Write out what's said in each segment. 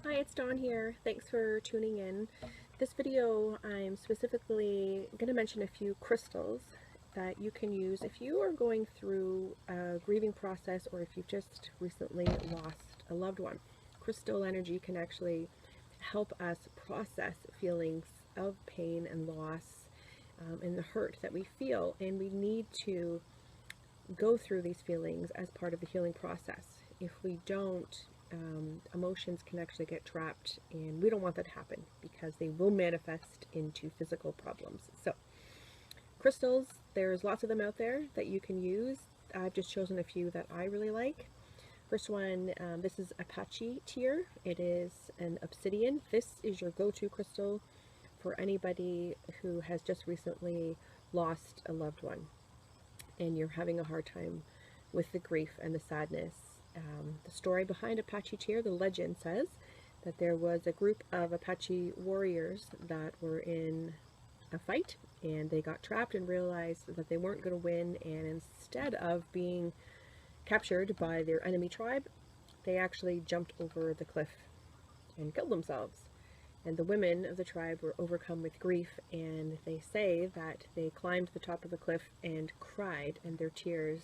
Hi, it's Dawn here. Thanks for tuning in. This video, I'm specifically going to mention a few crystals that you can use if you are going through a grieving process or if you've just recently lost a loved one. Crystal energy can actually help us process feelings of pain and loss and the hurt that we feel, and we need to go through these feelings as part of the healing process. If we don't, emotions can actually get trapped, and we don't want that to happen because they will manifest into physical problems. So crystals, there's lots of them out there that you can use. I've just chosen a few that I really like. First one, this is Apache Tear. It is an obsidian. This is your go-to crystal for anybody who has just recently lost a loved one and you're having a hard time with the grief and the sadness. The story behind Apache Tear, the legend says that there was a group of Apache warriors that were in a fight and they got trapped and realized that they weren't going to win, and instead of being captured by their enemy tribe, they actually jumped over the cliff and killed themselves. And the women of the tribe were overcome with grief, and they say that they climbed the top of the cliff and cried, and their tears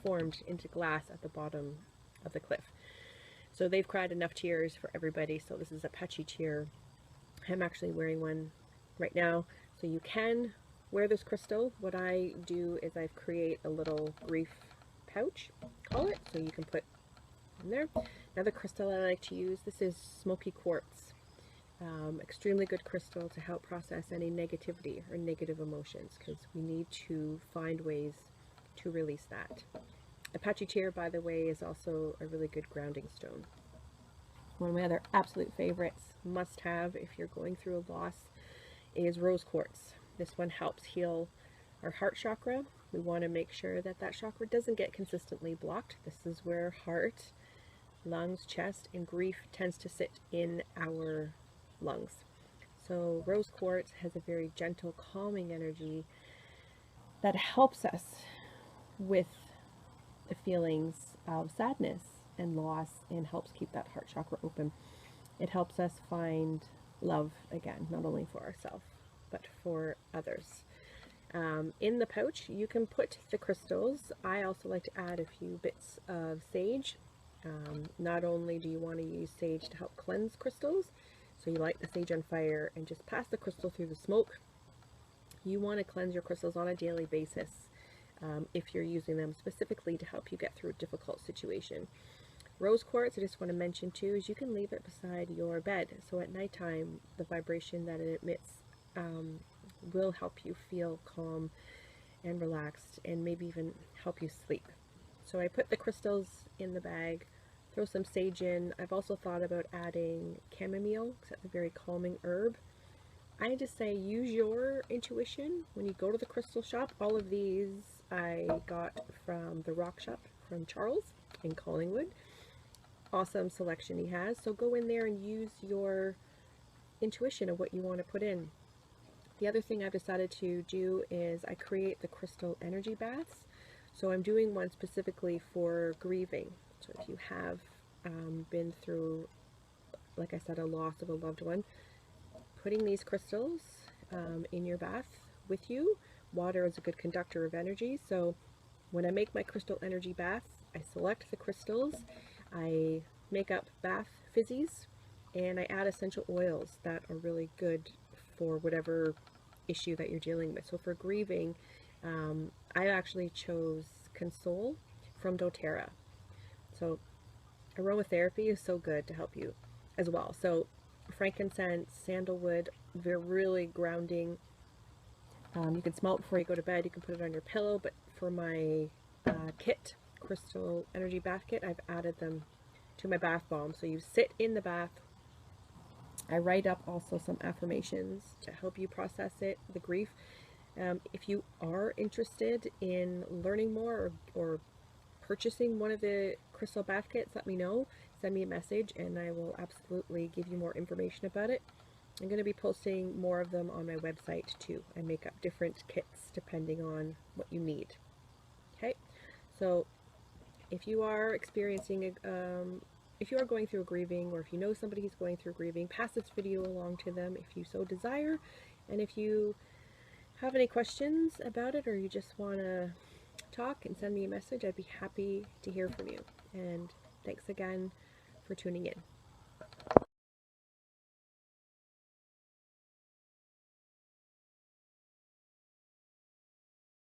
formed into glass at the bottom of the cliff. So they've cried enough tears for everybody. So this is Apache Tear. I'm actually wearing one right now. So you can wear this crystal. What I do is I create a little grief pouch, call it, so you can put in there. Another crystal I like to use, this is Smoky Quartz. Extremely good crystal to help process any negativity or negative emotions, because we need to find ways to release that. Apache Tear, by the way, is also a really good grounding stone. One of my other absolute favorites, must have if you're going through a loss, is Rose Quartz. This one helps heal our heart chakra. We want to make sure that that chakra doesn't get consistently blocked. This is where heart, lungs, chest, and grief tends to sit in our lungs. So Rose Quartz has a very gentle, calming energy that helps us with the feelings of sadness and loss and helps keep that heart chakra open. It helps us find love again, not only for ourselves, but for others. In the pouch, you can put the crystals. I also like to add a few bits of sage. Not only do you want to use sage to help cleanse crystals, so you light the sage on fire and just pass the crystal through the smoke. You want to cleanse your crystals on a daily basis if you're using them specifically to help you get through a difficult situation. Rose quartz, I just want to mention too, is you can leave it beside your bed. So at nighttime, the vibration that it emits will help you feel calm and relaxed, and maybe even help you sleep. So I put the crystals in the bag, throw some sage in. I've also thought about adding chamomile, because that's a very calming herb. I just say use your intuition when you go to the crystal shop. All of these I got from the Rock Shop from Charles in Collingwood. Awesome selection he has. So go in there and use your intuition of what you want to put in. The other thing I've decided to do is I create the crystal energy baths. So I'm doing one specifically for grieving. So if you have been through, like I said, a loss of a loved one, putting these crystals in your bath with you. Water is a good conductor of energy, so when I make my crystal energy baths, I select the crystals, I make up bath fizzies, and I add essential oils that are really good for whatever issue that you're dealing with. So for grieving, I actually chose Console from doTERRA. So aromatherapy is so good to help you as well. So frankincense, sandalwood, they're really grounding. You can smell it before you go to bed. You can put it on your pillow, but for my kit, Crystal Energy Bath Kit, I've added them to my bath bomb. So you sit in the bath. I write up also some affirmations to help you process it, the grief. If you are interested in learning more or purchasing one of the crystal bath kits, let me know. Send me a message and I will absolutely give you more information about it. I'm going to be posting more of them on my website too. I make up different kits depending on what you need. Okay, so if you are experiencing if you are going through a grieving, or if you know somebody who's going through grieving, pass this video along to them if you so desire. And if you have any questions about it, or you just want to talk and send me a message, I'd be happy to hear from you. And thanks again for tuning in.